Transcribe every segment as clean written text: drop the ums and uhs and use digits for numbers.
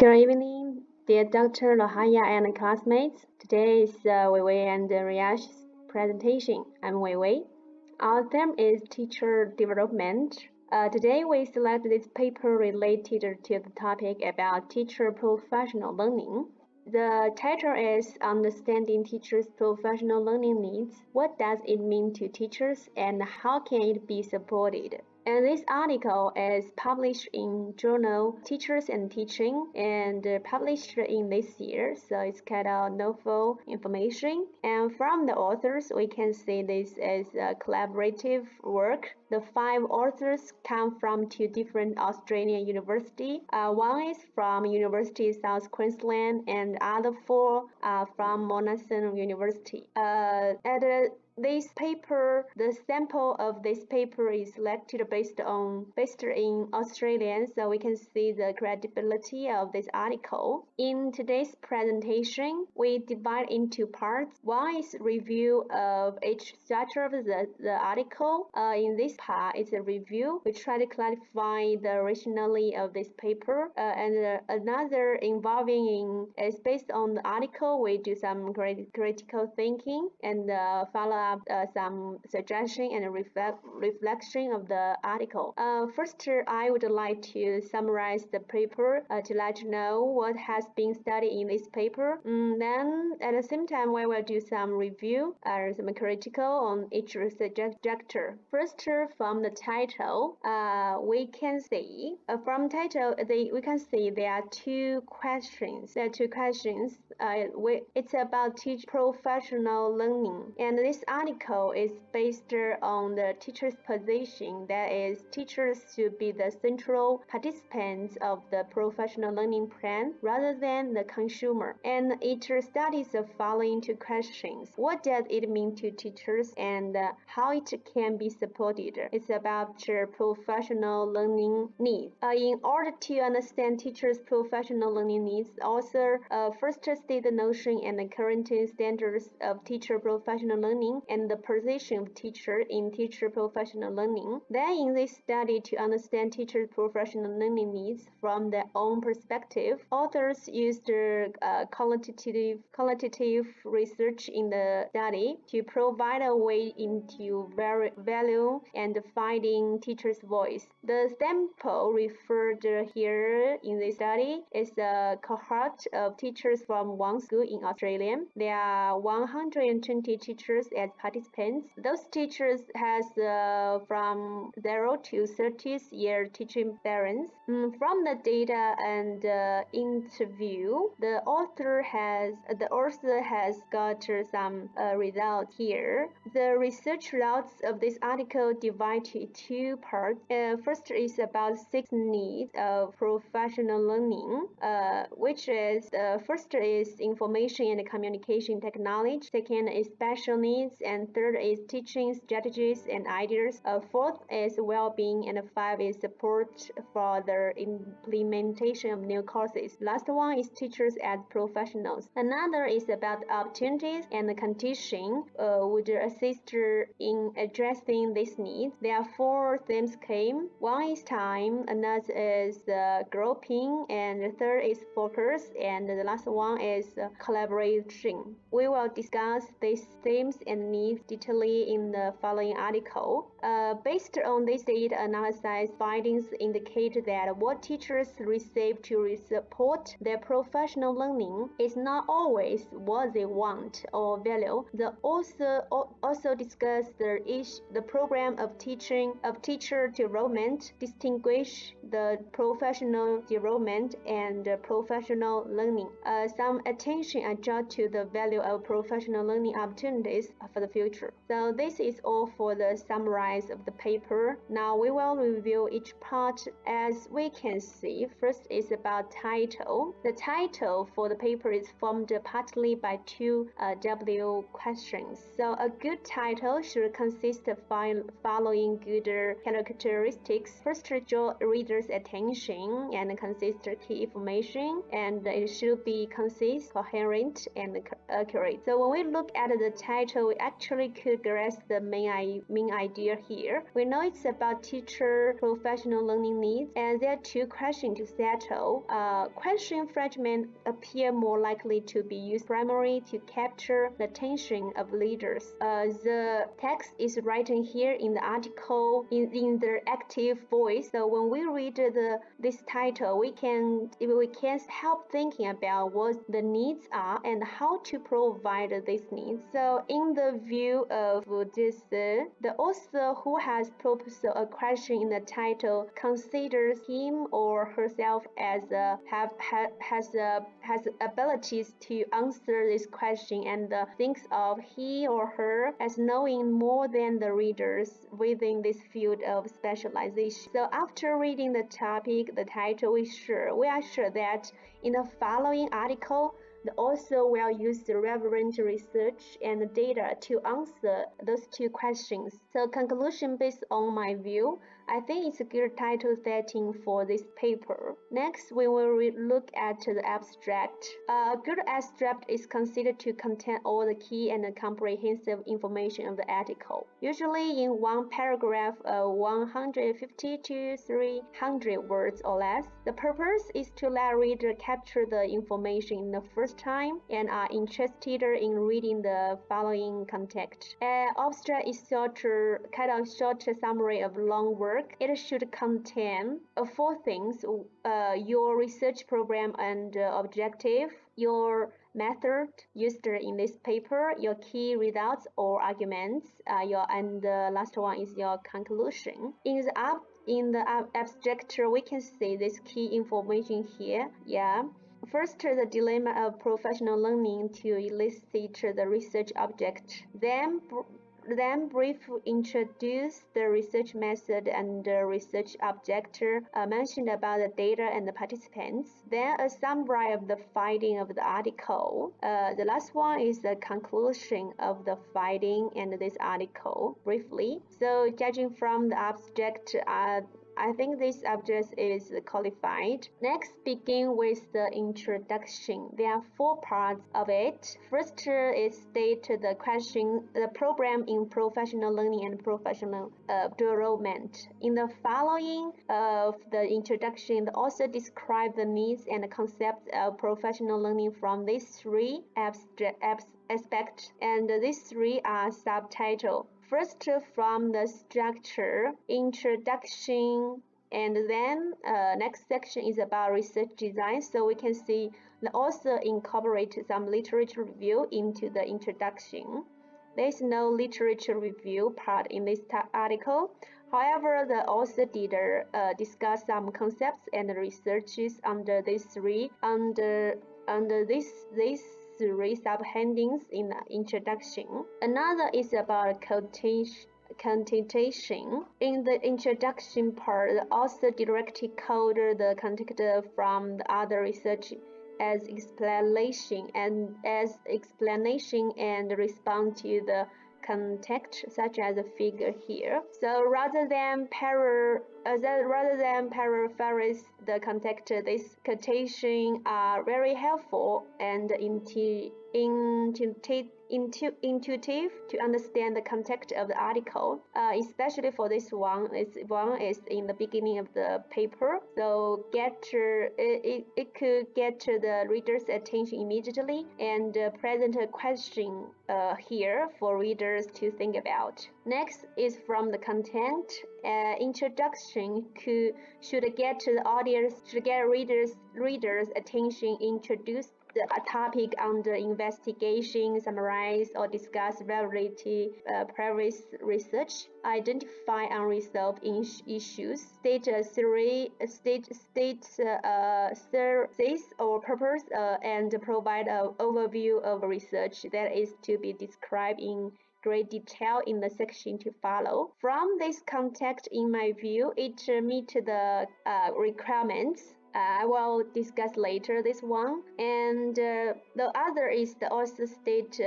Good evening, dear Dr. Lohaya and classmates. Today is Weiwei and Riyash's presentation. I'm Weiwei. Our theme is teacher development. Today we select this paper related to the topic about teacher professional learning. The title is Understanding Teachers' Professional Learning Needs. What does it mean to teachers and how can it be supported? And this article is published in journal Teachers and Teaching and published in this year, so it's kind of novel information. And from the authors, we can see this as a collaborative work. The 5 authors come from 2 different Australian universities. One is from University of South Queensland and other 4 are from Monash University. This paper, the sample of this paper is selected based in Australian, so we can see the credibility of this article. In today's presentation, we divide into parts. One is review of each structure of the article. In this part, it's a review. We try to clarify the rationale of this paper, and another involving is based on the article. We do some critical thinking and follow up some suggestion and reflection of the article. First, I would like to summarize the paper to let you know what has been studied in this paper. Then, at the same time, we will do some review and some critical on each subject. First, from the title, we can see there are 2 questions. It's about teach professional learning, and this article is based on the teacher's position, that is, teachers should be the central participants of the professional learning plan rather than the consumer. And it studies the following 2 questions. What does it mean to teachers and how it can be supported? It's about professional learning needs. In order to understand teachers' professional learning needs, author first state the notion and the current standards of teacher professional learning and the position of teacher in teacher professional learning. Then in this study, to understand teacher professional learning needs from their own perspective, authors used qualitative research in the study to provide a way into value and finding teacher's voice. The sample referred here in this study is a cohort of teachers from one school in Australia. There are 120 teachers as participants. Those teachers has from 0 to 30 year teaching experience. From the data and interview, the author has got some results here. The research results of this article divide to 2 parts. First is about 6 needs of professional learning, which is first is information and communication technology. Second is special needs, and third is teaching strategies and ideas. Fourth is well-being, and 5 is support for the implementation of new courses. Last one is teachers as professionals. Another is about opportunities and conditions would assist in addressing these needs. There are 4 themes came. One is time, another is grouping, and the third is focus, and the last one is collaboration. We will discuss these themes and needs detailedly in the following article. Based on this data analysis, findings indicate that what teachers receive to support their professional learning is not always what they want or value. The author also discussed the program of teacher development, distinguish the professional development and professional learning. Some attention are drawn to the value of professional learning opportunities for the future. So this is all for the summarize of the paper. Now we will review each part. As we can see, first is about title. The title for the paper is formed partly by 2 W questions. So a good title should consist of following good characteristics. First, draw reader's attention and consist of key information, and it should be consist concise, coherent, and accurate. So when we look at the title, we actually could grasp the main idea here. We know it's about teacher professional learning needs, and there are two questions to settle. Question fragments appear more likely to be used primarily to capture the attention of readers. The text is written here in the article in the active voice. So when we read this title, we can help thinking about what the needs are and how to provide these needs. So in the view of this, the author who has proposed a question in the title considers him or herself as has abilities to answer this question and thinks of he or her as knowing more than the readers within this field of specialization. So after reading the topic, the title, we are sure that in the following article, the author will use the relevant research and data to answer those two questions. So conclusion, based on my view, I think it's a good title setting for this paper. Next, we will look at the abstract. A good abstract is considered to contain all the key and comprehensive information of the article, usually in one paragraph of 150 to 300 words or less. The purpose is to let reader capture the information in the first time and are interested in reading the following context. An abstract is short summary of long work. It should contain four things: your research program and objective, your method used in this paper, your key results or arguments, and the last one is your conclusion. In the abstract, we can see this key information here. First, the dilemma of professional learning to elicit the research object. Then briefly introduce the research method and the research object, mentioned about the data and the participants. Then a summary of the finding of the article. The last one is the conclusion of the finding and this article briefly. So judging from the abstract, I think this object is qualified. Next, begin with the introduction. There are four parts of it. First is state the question, the program in professional learning and professional development. In the following of the introduction, the author describes the needs and the concepts of professional learning from these three aspects, and these three are subtitled. First, from the structure, introduction, and then next section is about research design. So we can see the author incorporated some literature review into the introduction. There is no literature review part in this article. However, the author did discuss some concepts and researches under these three three subheadings in the introduction. Another is about connotation. In the introduction part, the author directly quoted the content from the other research as explanation and respond to the context, such as the figure here. So rather than paraphrase the context, these quotations are very helpful and intuitive to understand the context of the article, especially for this one. This one is in the beginning of the paper, so it could get the reader's attention immediately and present a question here for readers to think about. Next is from the content. Introduction should get readers' attention, introduce the topic under investigation, summarize or discuss relevant previous research, identify unresolved issues, state thesis or purpose, and provide an overview of research that is to be described in great detail in the section to follow. From this context, in my view, it meets the requirements. I will discuss later this one. And the other is the author state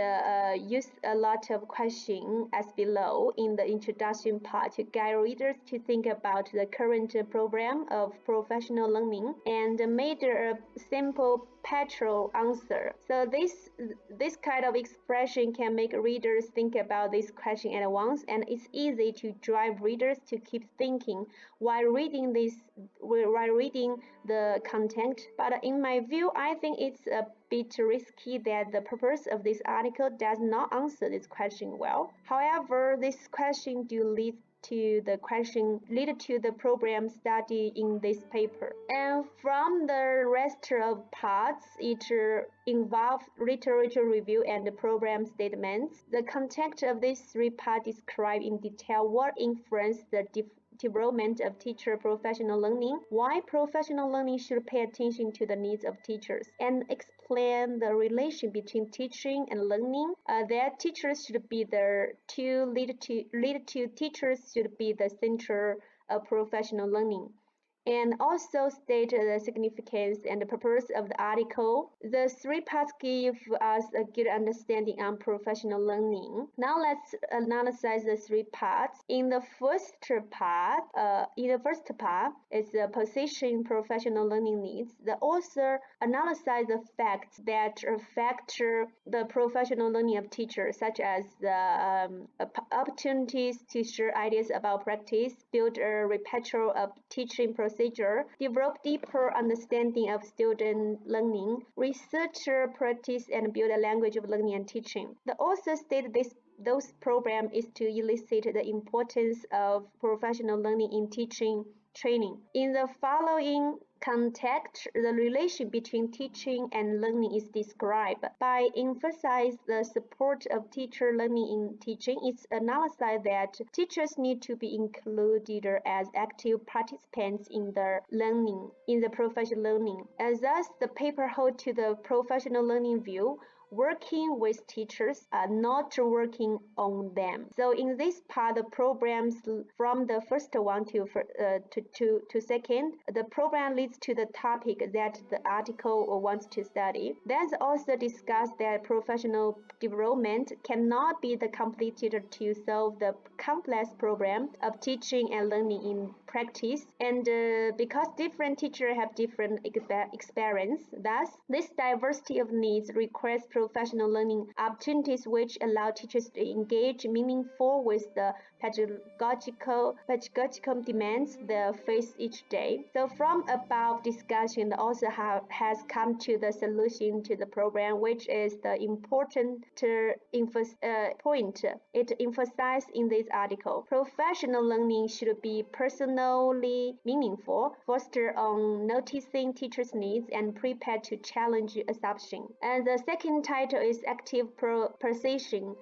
use a lot of questions as below in the introduction part to guide readers to think about the current program of professional learning and made a simple petrol answer. So this kind of expression can make readers think about this question at once, and it's easy to drive readers to keep thinking while reading the content. But in my view, I think it's a bit risky that the purpose of this article does not answer this question well. However, this question do lead to the program study in this paper. And from the rest of parts, it involves literature review and program statements. The content of these three parts describe in detail what influenced the development of teacher professional learning, why professional learning should pay attention to the needs of teachers, and explain the relation between teaching and learning, that teachers should be teachers should be the center of professional learning, and also state the significance and the purpose of the article. The three parts give us a good understanding on professional learning. Now let's analyze the three parts. In the first part, is the position professional learning needs. The author analyzes the facts that affect the professional learning of teachers, such as the opportunities to share ideas about practice, build a repertoire of teaching procedure, develop deeper understanding of student learning, research practice, and build a language of learning and teaching. The author stated those program is to elicit the importance of professional learning in teaching training. In the following context, the relation between teaching and learning is described. By emphasizing the support of teacher learning in teaching, it's analyzed that teachers need to be included as active participants in the professional learning. And thus, the paper holds to the professional learning view, working with teachers, not working on them. So in this part, the programs from the first one to second, the program leads to the topic that the article wants to study. Then the author discussed that professional development cannot be completed to solve the complex problem of teaching and learning in practice, and because different teachers have different experience, thus this diversity of needs requires professional learning opportunities which allow teachers to engage meaningful with the pedagogical demands they face each day. So from above discussion, the author has come to the solution to the problem, which is the important point it emphasized in this article. Professional learning should be personally meaningful, foster on noticing teachers' needs, and prepared to challenge assumption. And the second title is active positioning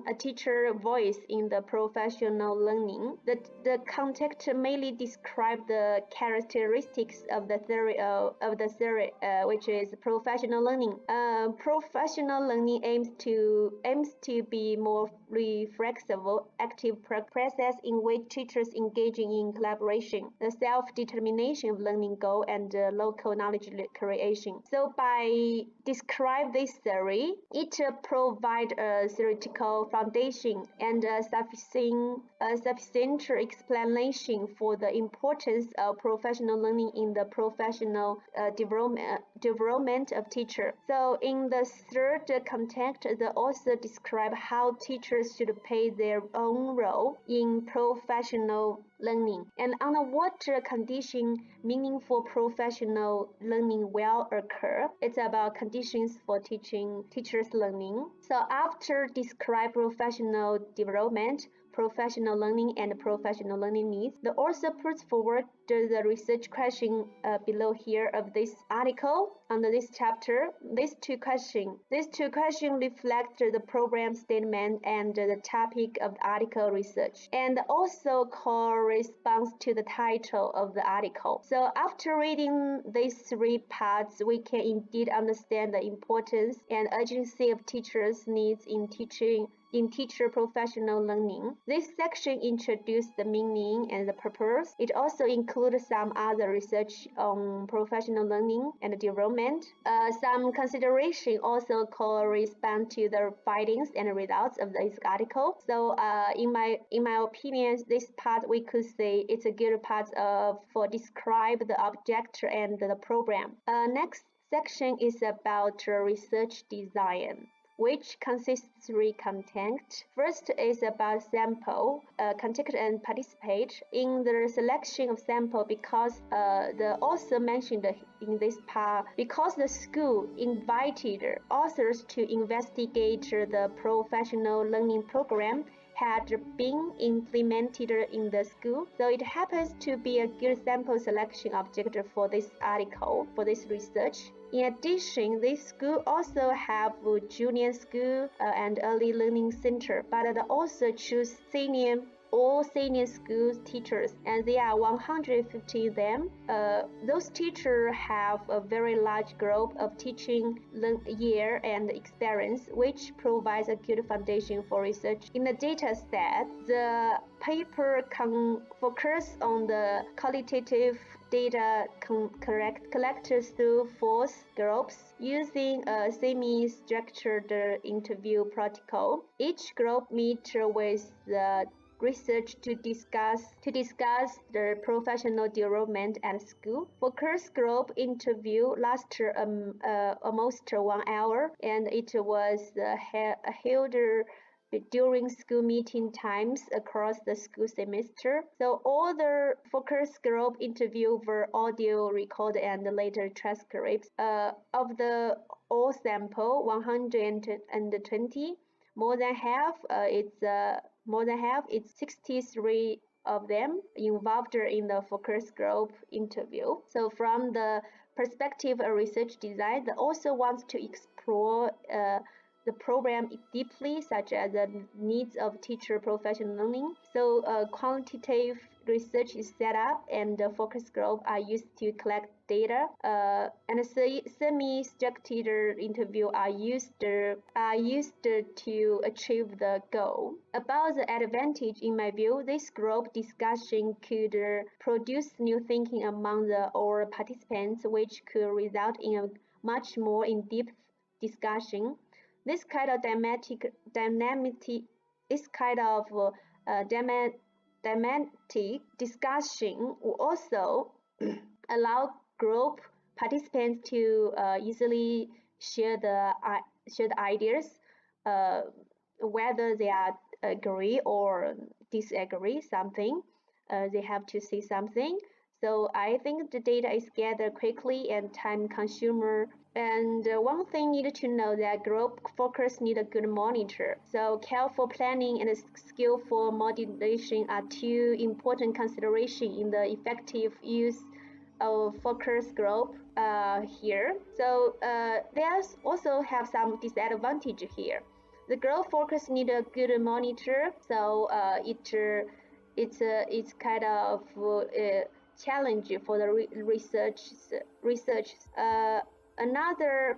a teacher voice in the professional learning. The context mainly describe the characteristics of the theory which is professional learning. Professional learning aims to be more reflexive, active process in which teachers engaging in collaboration, the self-determination of learning goal, and local knowledge creation. So by describe this theory, it provides a theoretical foundation and a sufficient explanation for the importance of professional learning in the professional development of teacher. So in the third context, the author describes how teachers should play their own role in professional learning, and under what condition meaningful professional learning will occur. It's about conditions for teachers learning. So after describe professional development, professional learning, and professional learning needs, the author puts forward the research question below here of this article under this chapter. These two questions reflect the program statement and the topic of the article research, and also corresponds to the title of the article. So after reading these three parts, we can indeed understand the importance and urgency of teachers' needs in teacher professional learning. This section introduced the meaning and the purpose. It also includes include some other research on professional learning and development. Some consideration also correspond to the findings and results of this article. So in my opinion, this part we could say it's a good part for describe the object and the program. Next section is about research design, which consists three content. First is about sample, contact and participate in the selection of sample because the author mentioned in this part, because the school invited authors to investigate the professional learning program had been implemented in the school. So it happens to be a good sample selection object for this article, for this research. In addition, this school also have junior school and early learning center, but they also choose all senior school teachers, and there are 150 of them. Those teachers have a very large group of teaching year and experience, which provides a good foundation for research. In the data set, the paper can focus on the qualitative data collected through 4 groups using a semi-structured interview protocol. Each group meets with the research to discuss the professional development at school. Focus group interview lasted almost 1 hour, and it was held during school meeting times across the school semester. So all the focus group interview were audio recorded and later transcripts. Of the all sample, 120, more than half, it's 63 of them involved in the focus group interview. So from the perspective of research design, the author wants to explore the program deeply, such as the needs of teacher professional learning. So quantitative research is set up, and the focus group are used to collect data, and semi-structured interview are used to achieve the goal. About the advantage, in my view, this group discussion could produce new thinking among all participants, which could result in a much more in-depth discussion. This kind of dynamic discussion will also allow group participants to easily share the ideas, whether they are agree or disagree something. They have to say something. So I think the data is gathered quickly and time consumer. And one thing needed to know that group focus need a good monitor. So careful planning and skillful moderation are two important considerations in the effective use of focus group here. So there's also have some disadvantage here. The group focus need a good monitor, so it's kind of challenge for the research. Another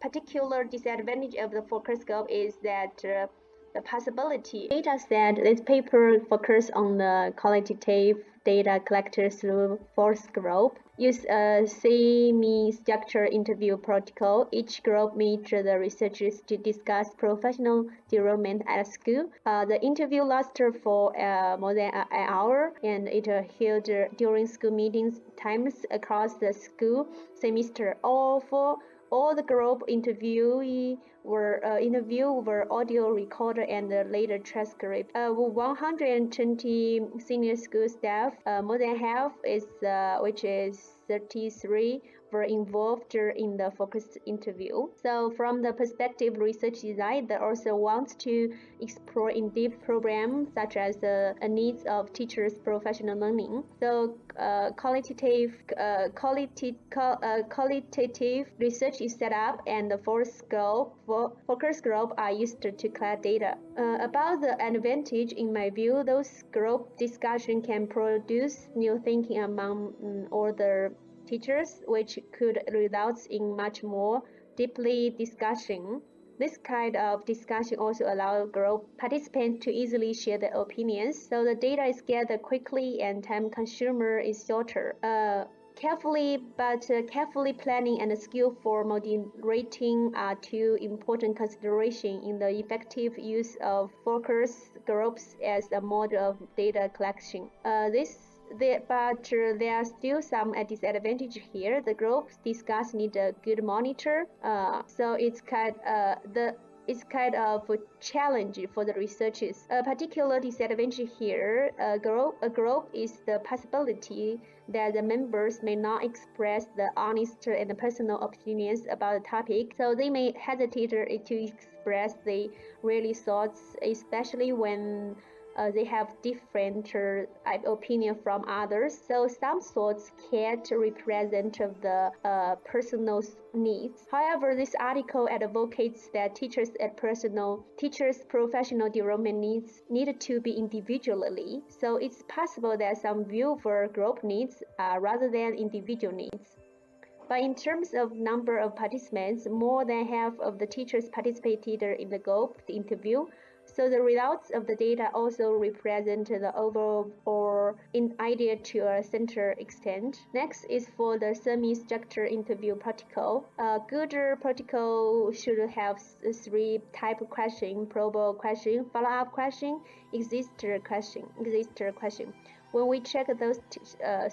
particular disadvantage of the focus group is that the possibility data set. This paper focus on the qualitative data collected through fourth group. Use a semi-structured interview protocol. Each group meets the researchers to discuss professional development at school. The interview lasted for more than an hour, and it held during school meetings times across the school semester. All the group interview were audio recorded and later transcribed. 120 senior school staff, more than half which is 33, were involved in the focused interview. So from the perspective of research design, they also want to explore in-depth programs such as the needs of teachers' professional learning. So qualitative research is set up, and the focus group are used to collect data. About the advantage, in my view, those group discussion can produce new thinking among all the teachers, which could result in much more deeply discussion. This kind of discussion also allows group participants to easily share their opinions, so the data is gathered quickly and time consumer is shorter. Carefully planning and skill for moderating are two important considerations in the effective use of focus groups as a mode of data collection. There are still some disadvantage here. The groups discuss need a good monitor, so it's kind of a challenge for the researchers. A particular disadvantage here, a group is the possibility that the members may not express the honest and personal opinions about the topic, so they may hesitate to express their really thoughts, especially when they have different opinion from others. So some thoughts can't represent the personal needs. However, this article advocates that teachers' professional development needs need to be individually. So it's possible that some view for group needs rather than individual needs. But in terms of number of participants, more than half of the teachers participated in the group interview. So the results of the data also represent the overall or in idea to a center extent. Next is for the semi-structured interview protocol. A good protocol should have three type of question: probable question, follow-up question, exister question. When we check those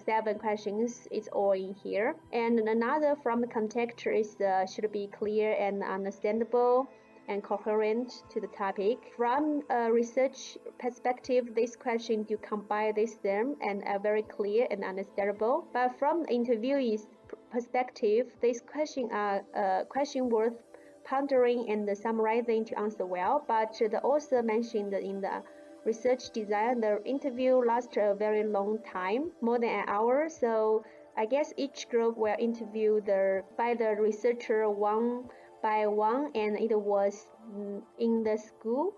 7 questions, it's all in here. And another from the context is should be clear and understandable and coherent to the topic. From a research perspective, this question do combine these terms and are very clear and understandable. But from the interviewee's perspective, these questions are question worth pondering and summarizing to answer well. But the author mentioned in the research design, the interview lasts a very long time, more than an hour. So I guess each group will interview by the researcher one by one, and it was in the school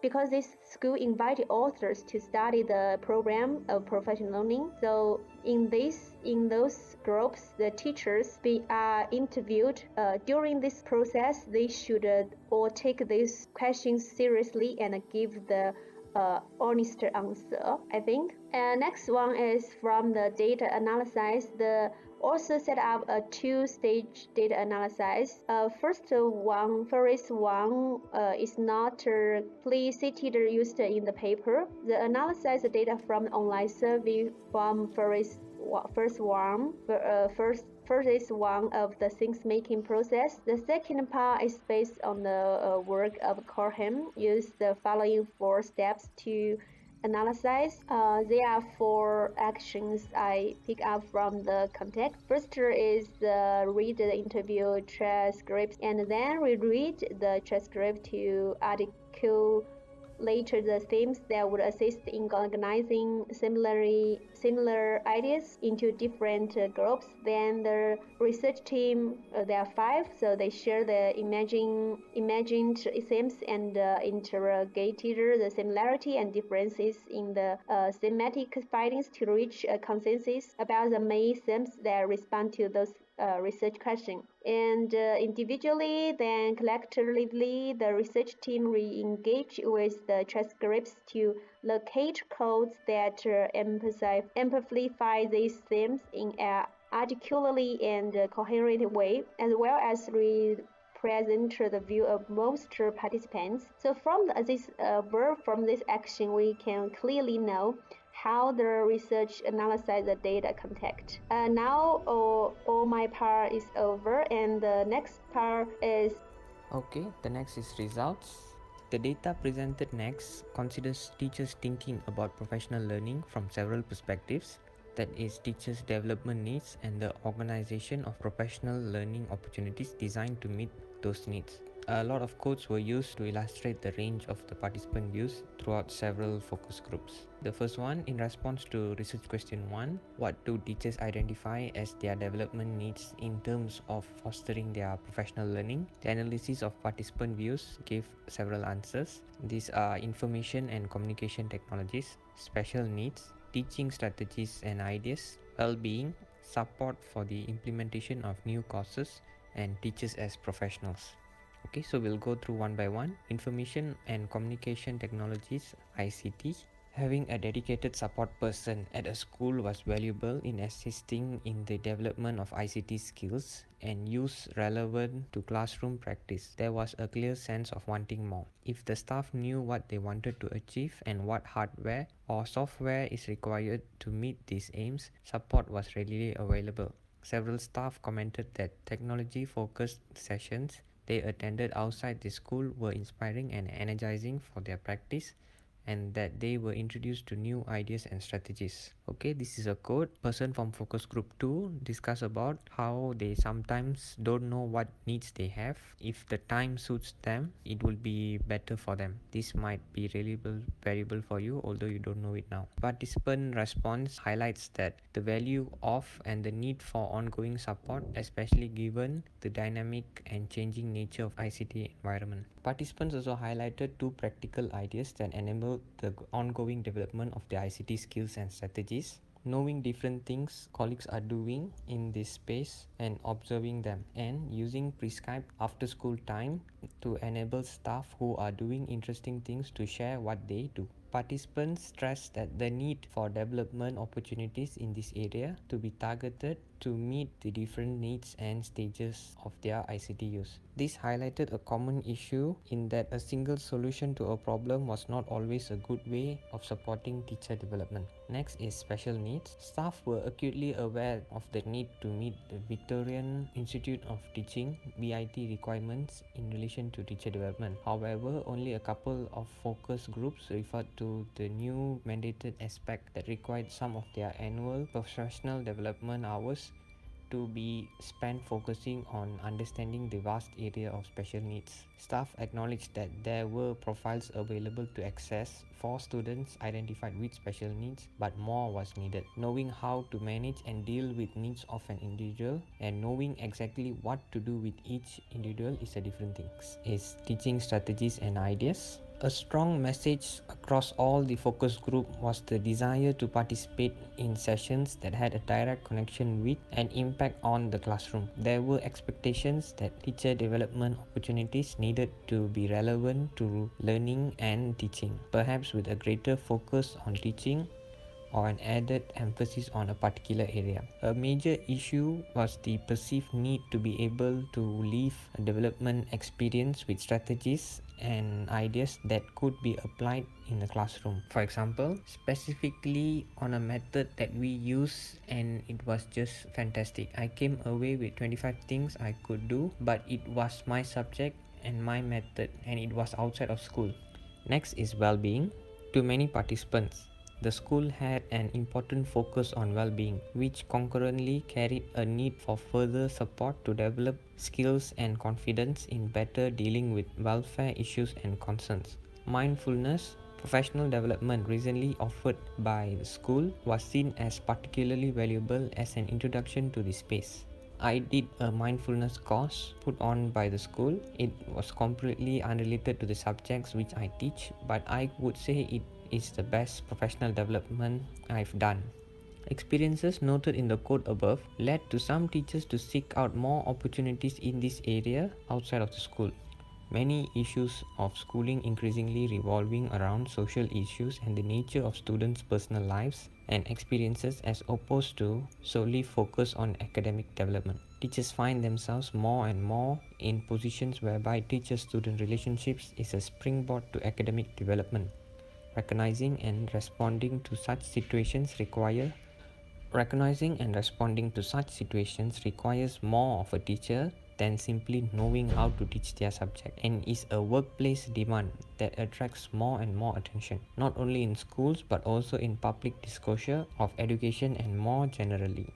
because this school invited authors to study the program of professional learning. So in those groups, the teachers are interviewed. During this process, they should all take these questions seriously and give the honest answer, I think. And next one is from the data analysis. The author set up a 2-stage data analysis. First one is not explicitly used in the paper. The analysis data from online survey from first is one of the things making process. The second part is based on the work of Cohen. Use the following 4 steps to analyze. There are 4 actions I pick up from the context. First is read the interview transcript and then reread the transcript to articulate the themes that would assist in organizing similar ideas into different groups. Then the research team, there are 5, so they share the imagined themes and interrogated the similarity and differences in the thematic findings to reach a consensus about the main themes that respond to those research questions. And individually, then collectively, the research team re-engage with the transcripts to locate codes that amplify these themes in an articulately and coherent way, as well as present the view of most participants. So from this action, we can clearly know how the research analyzes the data context. Now all my part is over, and the next part is... Okay, the next is results. The data presented next considers teachers thinking about professional learning from several perspectives, that is, teachers' development needs and the organization of professional learning opportunities designed to meet those needs. A lot of codes were used to illustrate the range of the participant views throughout several focus groups. The first one, in response to research question 1, what do teachers identify as their development needs in terms of fostering their professional learning? The analysis of participant views gave several answers. These are information and communication technologies, special needs, teaching strategies and ideas, well-being, support for the implementation of new courses, and teachers as professionals. Okay, so we'll go through one by one. Information and communication technologies, ICT. Having a dedicated support person at a school was valuable in assisting in the development of ICT skills and use relevant to classroom practice. There was a clear sense of wanting more. If the staff knew what they wanted to achieve and what hardware or software is required to meet these aims, support was readily available. Several staff commented that technology-focused sessions they attended outside the school were inspiring and energizing for their practice, and that they were introduced to new ideas and strategies. Okay, this is a quote. Person from focus group 2 discuss about how they sometimes don't know what needs they have. If the time suits them, it will be better for them. This might be really variable for you, although you don't know it now. Participant response highlights that the value of and the need for ongoing support, especially given the dynamic and changing nature of ICT environment. Participants also highlighted two practical ideas that enable the ongoing development of the ICT skills and strategies. Knowing different things colleagues are doing in this space and observing them, and using prescribed after school time to enable staff who are doing interesting things to share what they do. Participants stressed that the need for development opportunities in this area to be targeted to meet the different needs and stages of their ICT use. This highlighted a common issue in that a single solution to a problem was not always a good way of supporting teacher development. Next is special needs. Staff were acutely aware of the need to meet the Victorian Institute of Teaching (VIT) requirements in relation to teacher development. However, only a couple of focus groups referred to the new mandated aspect that required some of their annual professional development hours to be spent focusing on understanding the vast area of special needs. Staff acknowledged that there were profiles available to access for students identified with special needs, but more was needed. Knowing how to manage and deal with needs of an individual and knowing exactly what to do with each individual is a different thing. Is teaching strategies and ideas. A strong message across all the focus group was the desire to participate in sessions that had a direct connection with and impact on the classroom. There were expectations that teacher development opportunities needed to be relevant to learning and teaching, perhaps with a greater focus on teaching or an added emphasis on a particular area. A major issue was the perceived need to be able to live a development experience with strategies and ideas that could be applied in the classroom. For example, specifically on a method that we use and it was just fantastic. I came away with 25 things I could do, but it was my subject and my method and it was outside of school. Next is well-being. To many participants, the school had an important focus on well-being, which concurrently carried a need for further support to develop skills and confidence in better dealing with welfare issues and concerns. Mindfulness, professional development recently offered by the school, was seen as particularly valuable as an introduction to this space. I did a mindfulness course put on by the school. It was completely unrelated to the subjects which I teach, but I would say it is the best professional development I've done. Experiences noted in the quote above led to some teachers to seek out more opportunities in this area outside of the school. Many issues of schooling increasingly revolving around social issues and the nature of students' personal lives and experiences as opposed to solely focus on academic development. Teachers find themselves more and more in positions whereby teacher-student relationships is a springboard to academic development. Recognizing and responding to such situations requires more of a teacher than simply knowing how to teach their subject, and is a workplace demand that attracts more and more attention, not only in schools but also in public disclosure of education and more generally.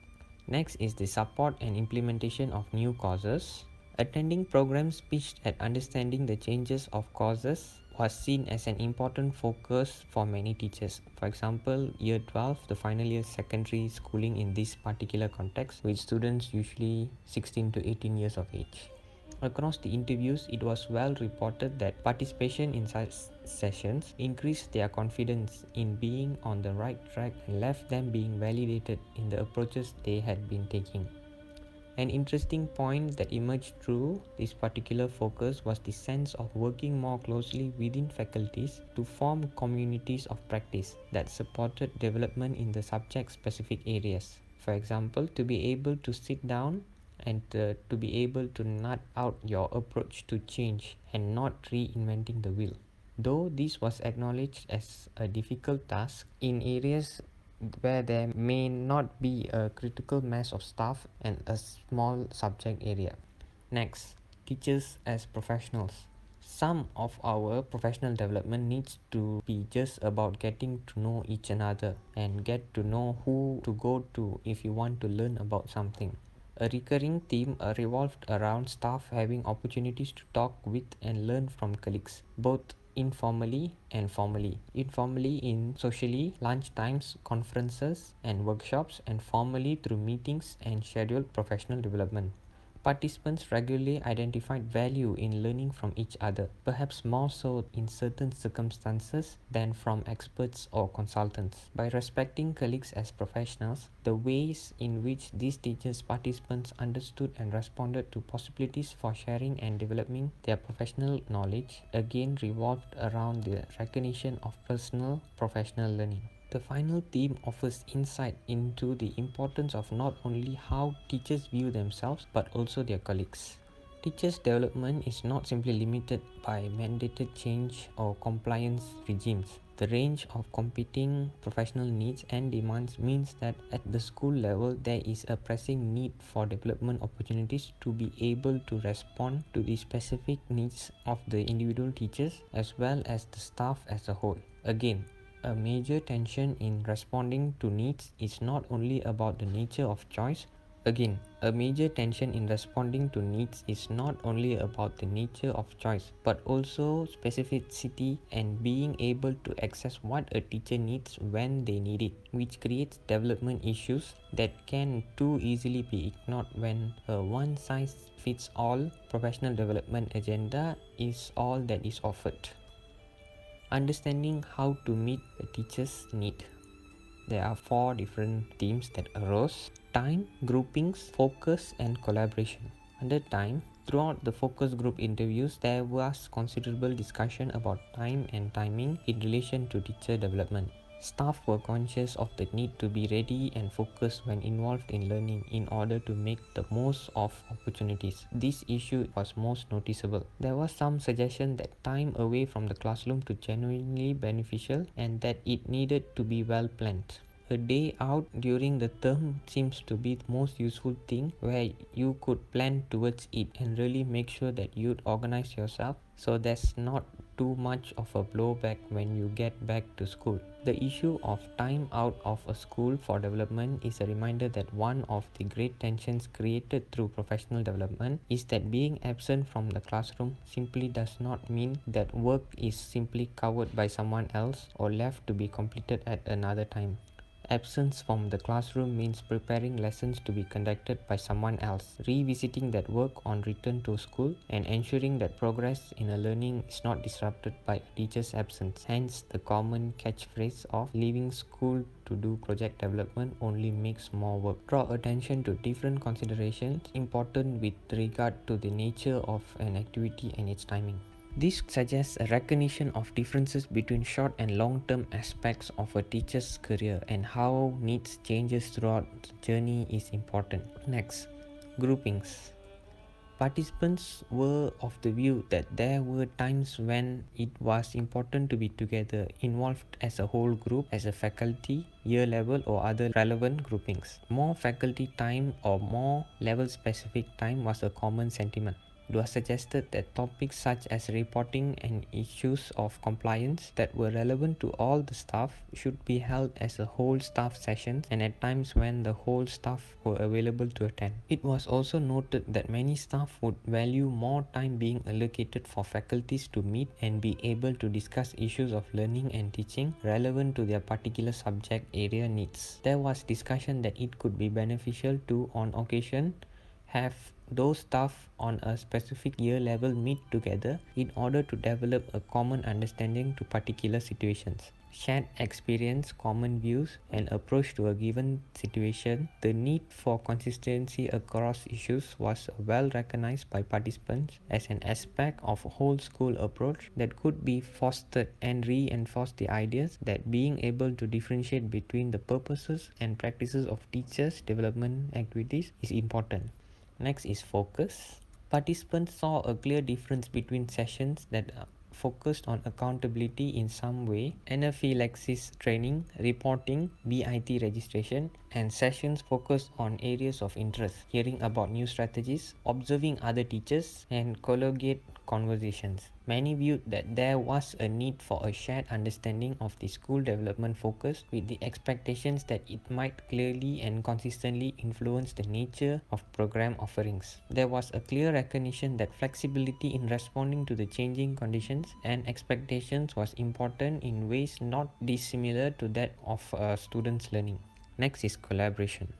Next is the support and implementation of new courses. Attending programs pitched at understanding the changes of courses was seen as an important focus for many teachers. For example, year 12, the final year secondary schooling in this particular context, with students usually 16 to 18 years of age. Across the interviews, it was well reported that participation in such sessions increased their confidence in being on the right track and left them being validated in the approaches they had been taking. An interesting point that emerged through this particular focus was the sense of working more closely within faculties to form communities of practice that supported development in the subject-specific areas. For example, to be able to sit down and to be able to nut out your approach to change and not reinventing the wheel. Though this was acknowledged as a difficult task in areas where there may not be a critical mass of staff and a small subject area. Next, teachers as professionals. Some of our professional development needs to be just about getting to know each another and get to know who to go to if you want to learn about something. A recurring theme revolved around staff having opportunities to talk with and learn from colleagues, both informally and formally. Informally in socially, lunch times, conferences and workshops, and formally through meetings and scheduled professional development. Participants regularly identified value in learning from each other, perhaps more so in certain circumstances than from experts or consultants. By respecting colleagues as professionals, the ways in which these teachers participants understood and responded to possibilities for sharing and developing their professional knowledge again revolved around the recognition of personal professional learning. The final theme offers insight into the importance of not only how teachers view themselves but also their colleagues. Teachers' development is not simply limited by mandated change or compliance regimes. The range of competing professional needs and demands means that at the school level there is a pressing need for development opportunities to be able to respond to the specific needs of the individual teachers as well as the staff as a whole. Again, a major tension in responding to needs is not only about the nature of choice. Again, a major tension in responding to needs is not only about the nature of choice, but also specificity and being able to access what a teacher needs when they need it, which creates development issues that can too easily be ignored when a one-size-fits-all professional development agenda is all that is offered. Understanding how to meet a teacher's need. There are 4 different themes that arose: time, groupings, focus, and collaboration. Under time, throughout the focus group interviews, there was considerable discussion about time and timing in relation to teacher development. Staff were conscious of the need to be ready and focused when involved in learning in order to make the most of opportunities. This issue was most noticeable. There was some suggestion that time away from the classroom to genuinely beneficial and that it needed to be well planned. A day out during the term seems to be the most useful thing, where you could plan towards it and really make sure that you'd organize yourself so there's not too much of a blowback when you get back to school. The issue of time out of a school for development is a reminder that one of the great tensions created through professional development is that being absent from the classroom simply does not mean that work is simply covered by someone else or left to be completed at another time. Absence from the classroom means preparing lessons to be conducted by someone else, revisiting that work on return to school, and ensuring that progress in a learning is not disrupted by a teacher's absence. Hence, the common catchphrase of leaving school to do project development only makes more work. Draw attention to different considerations important with regard to the nature of an activity and its timing. This suggests a recognition of differences between short and long-term aspects of a teacher's career and how needs changes throughout the journey is important. Next, groupings. Participants were of the view that there were times when it was important to be together, involved as a whole group, as a faculty, year level or other relevant groupings. More faculty time or more level specific time was a common sentiment. It was suggested that topics such as reporting and issues of compliance that were relevant to all the staff should be held as a whole staff session and at times when the whole staff were available to attend. It was also noted that many staff would value more time being allocated for faculties to meet and be able to discuss issues of learning and teaching relevant to their particular subject area needs. There was discussion that it could be beneficial to, on occasion, have those staff on a specific year level meet together in order to develop a common understanding to particular situations. Shared experience, common views, and approach to a given situation, the need for consistency across issues was well recognized by participants as an aspect of a whole school approach that could be fostered and reinforce the ideas that being able to differentiate between the purposes and practices of teachers' development activities is important. Next is focus. Participants saw a clear difference between sessions that focused on accountability in some way, anaphylaxis training, reporting, BIT registration, and sessions focused on areas of interest, hearing about new strategies, observing other teachers, and collegiate conversations. Many viewed that there was a need for a shared understanding of the school development focus with the expectations that it might clearly and consistently influence the nature of program offerings. There was a clear recognition that flexibility in responding to the changing conditions and expectations was important in ways not dissimilar to that of students' learning. Next is collaboration.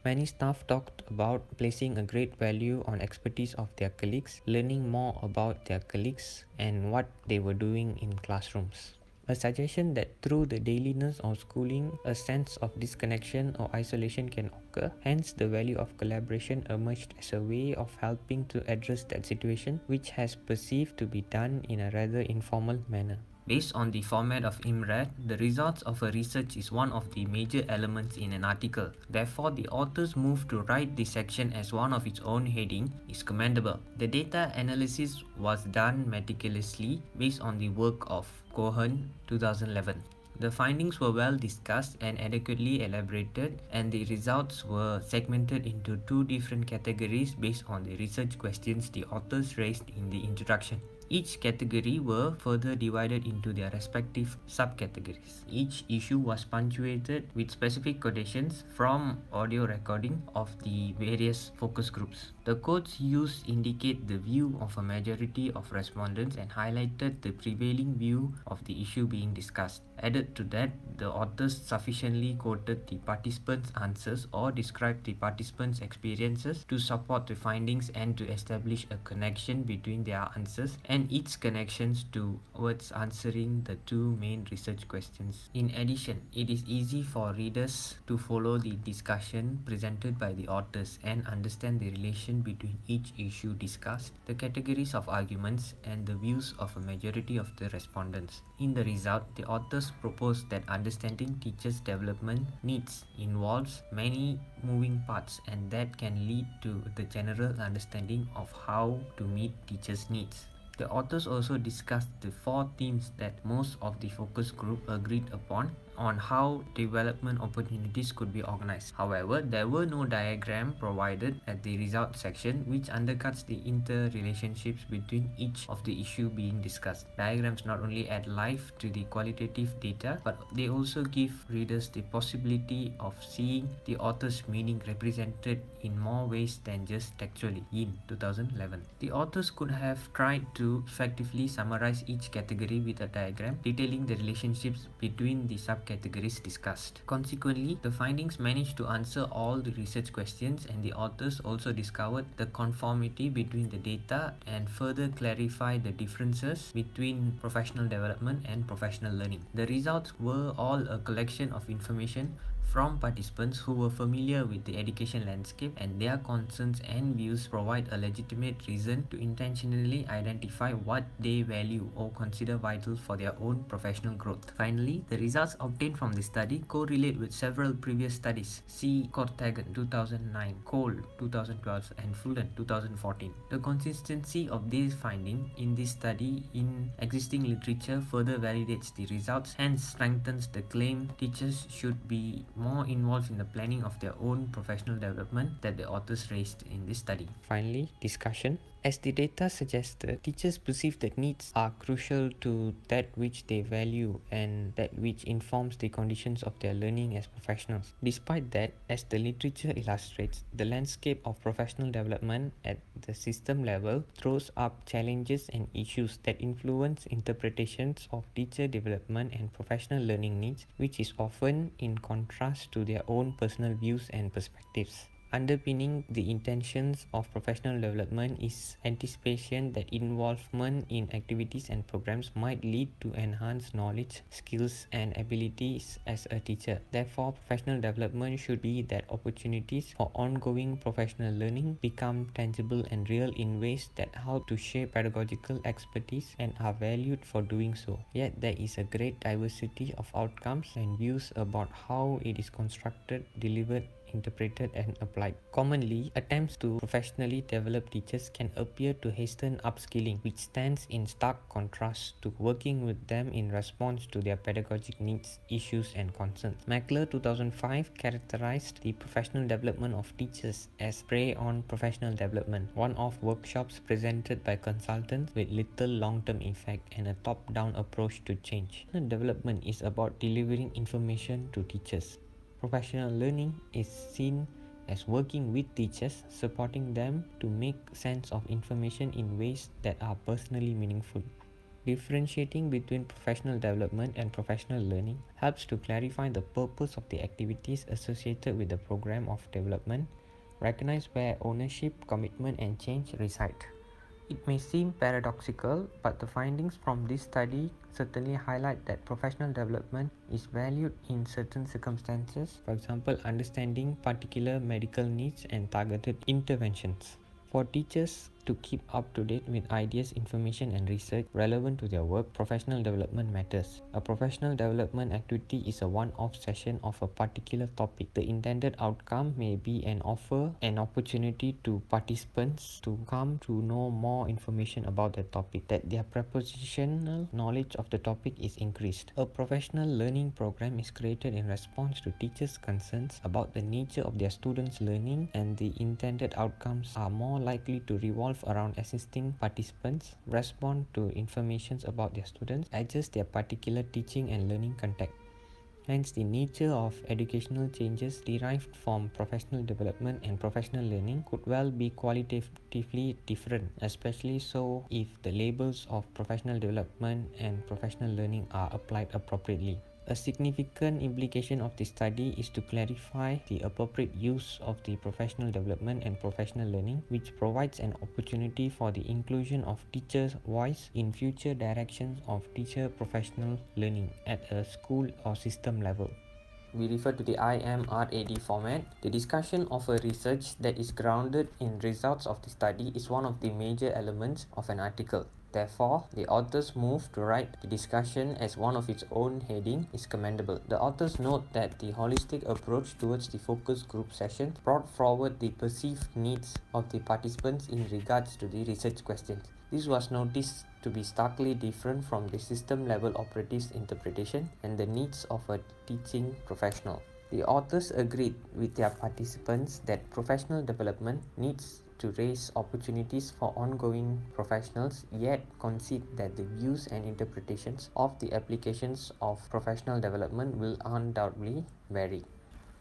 Many staff talked about placing a great value on expertise of their colleagues, learning more about their colleagues and what they were doing in classrooms. A suggestion that through the dailiness of schooling, a sense of disconnection or isolation can occur. Hence, the value of collaboration emerged as a way of helping to address that situation, which has perceived to be done in a rather informal manner. Based on the format of IMRAD, the results of a research is one of the major elements in an article. Therefore, the author's move to write this section as one of its own heading is commendable. The data analysis was done meticulously based on the work of Cohen 2011. The findings were well discussed and adequately elaborated, and the results were segmented into two different categories based on the research questions the authors raised in the introduction. Each category were further divided into their respective subcategories. Each issue was punctuated with specific quotations from audio recording of the various focus groups. The quotes used indicate the view of a majority of respondents and highlighted the prevailing view of the issue being discussed. Added to that, the authors sufficiently quoted the participants' answers or described the participants' experiences to support the findings and to establish a connection between their answers and its connections towards answering the two main research questions. In addition, it is easy for readers to follow the discussion presented by the authors and understand the relation between each issue discussed, the categories of arguments, and the views of a majority of the respondents. In the result, the authors propose that understanding teachers' development needs involves many moving parts, and that can lead to the general understanding of how to meet teachers' needs. The authors also discussed the four themes that most of the focus group agreed upon on how development opportunities could be organized. However, there were no diagram provided at the result section, which undercuts the interrelationships between each of the issue being discussed. Diagrams not only add life to the qualitative data, but they also give readers the possibility of seeing the author's meaning represented in more ways than just textually in 2011. The authors could have tried to effectively summarize each category with a diagram detailing the relationships between the subcategories discussed. Consequently, the findings managed to answer all the research questions, and the authors also discovered the conformity between the data and further clarify the differences between professional development and professional learning. The results were all a collection of information from participants who were familiar with the education landscape, and their concerns and views provide a legitimate reason to intentionally identify what they value or consider vital for their own professional growth. Finally, the results obtained from the study correlate with several previous studies. See Cortagan 2009, Cole 2012, and Fulton 2014. The consistency of these findings in this study in existing literature further validates the results, hence strengthens the claim teachers should be more involved in the planning of their own professional development that the authors raised in this study. Finally, discussion. As the data suggested, teachers perceive that needs are crucial to that which they value and that which informs the conditions of their learning as professionals. Despite that, as the literature illustrates, the landscape of professional development at the system level throws up challenges and issues that influence interpretations of teacher development and professional learning needs, which is often in contrast to their own personal views and perspectives. Underpinning the intentions of professional development is anticipation that involvement in activities and programs might lead to enhanced knowledge, skills, and abilities as a teacher. Therefore, professional development should be that opportunities for ongoing professional learning become tangible and real in ways that help to shape pedagogical expertise and are valued for doing so. Yet, there is a great diversity of outcomes and views about how it is constructed, delivered, interpreted, and applied. Commonly, attempts to professionally develop teachers can appear to hasten upskilling, which stands in stark contrast to working with them in response to their pedagogic needs, issues, and concerns. Mackler 2005 characterized the professional development of teachers as prey on professional development, one-off workshops presented by consultants with little long-term effect and a top-down approach to change. Development is about delivering information to teachers. Professional learning is seen as working with teachers, supporting them to make sense of information in ways that are personally meaningful. Differentiating between professional development and professional learning helps to clarify the purpose of the activities associated with the program of development, recognize where ownership, commitment, and change reside. It may seem paradoxical, but the findings from this study certainly highlight that professional development is valued in certain circumstances, for example, understanding particular medical needs and targeted interventions. For teachers to keep up to date with ideas, information, and research relevant to their work, professional development matters. A professional development activity is a one-off session of a particular topic. The intended outcome may be an opportunity to participants to come to know more information about the topic, that their prepositional knowledge of the topic is increased. A professional learning program is created in response to teachers' concerns about the nature of their students' learning, and the intended outcomes are more likely to revolve around assisting participants, respond to information about their students, adjust their particular teaching and learning context. Hence, the nature of educational changes derived from professional development and professional learning could well be qualitatively different, especially so if the labels of professional development and professional learning are applied appropriately. A significant implication of this study is to clarify the appropriate use of the professional development and professional learning, which provides an opportunity for the inclusion of teachers' voice in future directions of teacher professional learning at a school or system level. We refer to the IMRAD format. The discussion of a research that is grounded in results of the study is one of the major elements of an article. Therefore, the author's move to write the discussion as one of its own heading is commendable. The authors note that the holistic approach towards the focus group sessions brought forward the perceived needs of the participants in regards to the research questions. This was noticed to be starkly different from the system-level operatives' interpretation and the needs of a teaching professional. The authors agreed with their participants that professional development needs to raise opportunities for ongoing professionals, yet concede that the views and interpretations of the applications of professional development will undoubtedly vary.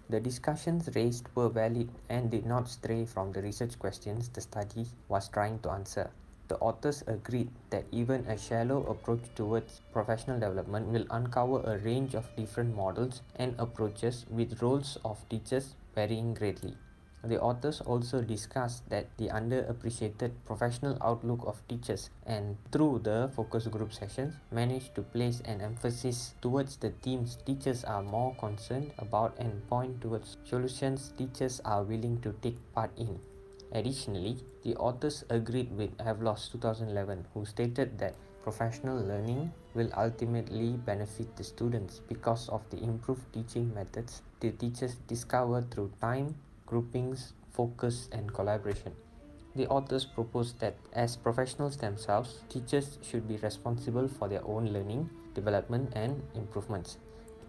The discussions raised were valid and did not stray from the research questions the study was trying to answer. The authors agreed that even a shallow approach towards professional development will uncover a range of different models and approaches, with roles of teachers varying greatly. The authors also discussed that the underappreciated professional outlook of teachers, and through the focus group sessions, managed to place an emphasis towards the themes teachers are more concerned about and point towards solutions teachers are willing to take part in. Additionally, the authors agreed with Haveloss 2011, who stated that professional learning will ultimately benefit the students because of the improved teaching methods the teachers discover through time, groupings, focus, and collaboration. The authors proposed that as professionals themselves, teachers should be responsible for their own learning, development, and improvements.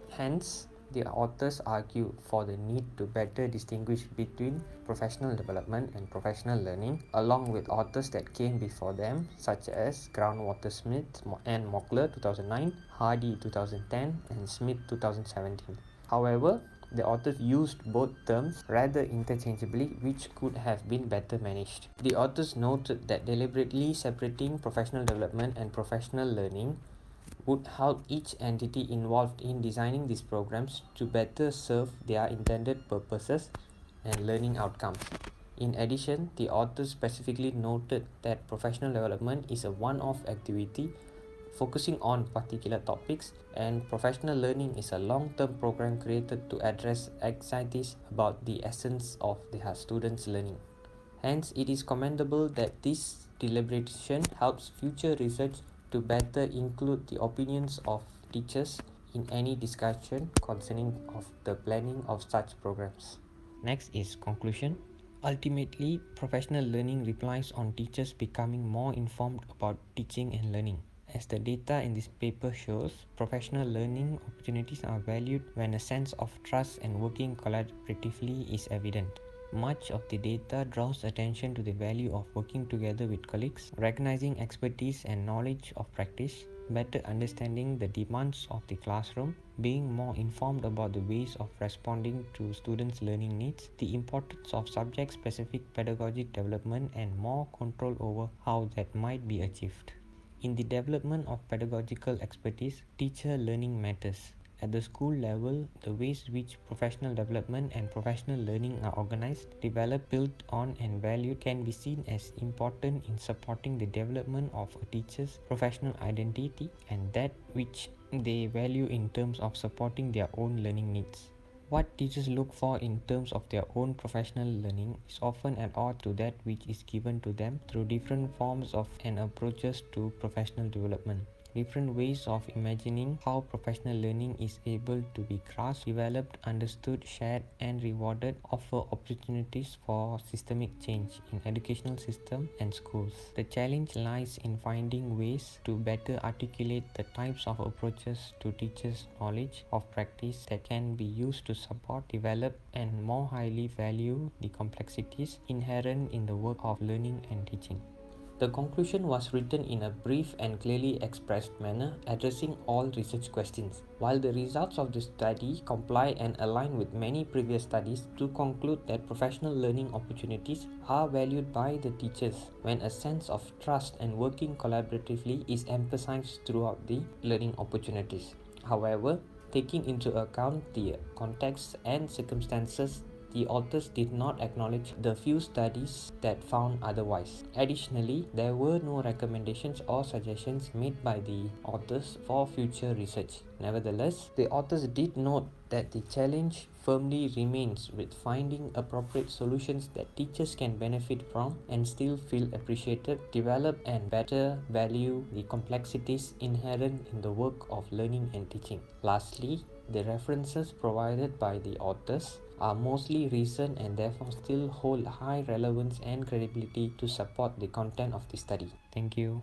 Hence, the authors argue for the need to better distinguish between professional development and professional learning, along with authors that came before them, such as Groundwater-Smith and Mockler 2009, Hardy 2010, and Smith 2017. However, the authors used both terms rather interchangeably, which could have been better managed. The authors noted that deliberately separating professional development and professional learning would help each entity involved in designing these programs to better serve their intended purposes and learning outcomes. In addition, the author specifically noted that professional development is a one-off activity focusing on particular topics, and professional learning is a long-term program created to address anxieties about the essence of their students' learning. Hence, it is commendable that this deliberation helps future research to better include the opinions of teachers in any discussion concerning of the planning of such programs. Next is conclusion. Ultimately, professional learning relies on teachers becoming more informed about teaching and learning. As the data in this paper shows, professional learning opportunities are valued when a sense of trust and working collaboratively is evident. Much of the data draws attention to the value of working together with colleagues, recognizing expertise and knowledge of practice, better understanding the demands of the classroom, being more informed about the ways of responding to students' learning needs, the importance of subject-specific pedagogic development, and more control over how that might be achieved. In the development of pedagogical expertise, teacher learning matters. At the school level, the ways which professional development and professional learning are organized, developed, built on, and valued can be seen as important in supporting the development of a teacher's professional identity and that which they value in terms of supporting their own learning needs. What teachers look for in terms of their own professional learning is often at odds to that which is given to them through different forms of and approaches to professional development. Different ways of imagining how professional learning is able to be grasped, developed, understood, shared, and rewarded offer opportunities for systemic change in educational system and schools. The challenge lies in finding ways to better articulate the types of approaches to teachers' knowledge of practice that can be used to support, develop, and more highly value the complexities inherent in the work of learning and teaching. The conclusion was written in a brief and clearly expressed manner, addressing all research questions. While the results of the study comply and align with many previous studies to conclude that professional learning opportunities are valued by the teachers when a sense of trust and working collaboratively is emphasized throughout the learning opportunities. However, taking into account the context and circumstances, the authors did not acknowledge the few studies that found otherwise. Additionally, there were no recommendations or suggestions made by the authors for future research. Nevertheless, the authors did note that the challenge firmly remains with finding appropriate solutions that teachers can benefit from and still feel appreciated, develop, and better value the complexities inherent in the work of learning and teaching. Lastly, the references provided by the authors are mostly recent and therefore still hold high relevance and credibility to support the content of the study. Thank you.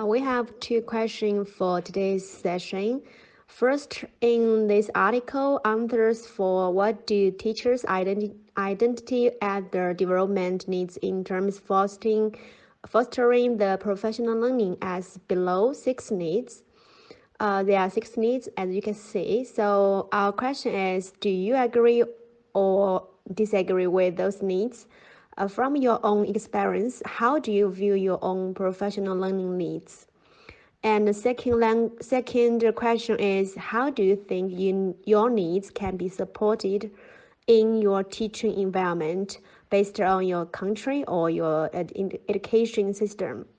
We have two questions for today's session. First, in this article, answers for what do teachers' identity and their development needs in terms fostering the professional learning as below 6 needs. There are 6 needs, as you can see. So our question is, do you agree or disagree with those needs? From your own experience, how do you view your own professional learning needs? And the second question is, how do you think your needs can be supported in your teaching environment based on your country or your education system?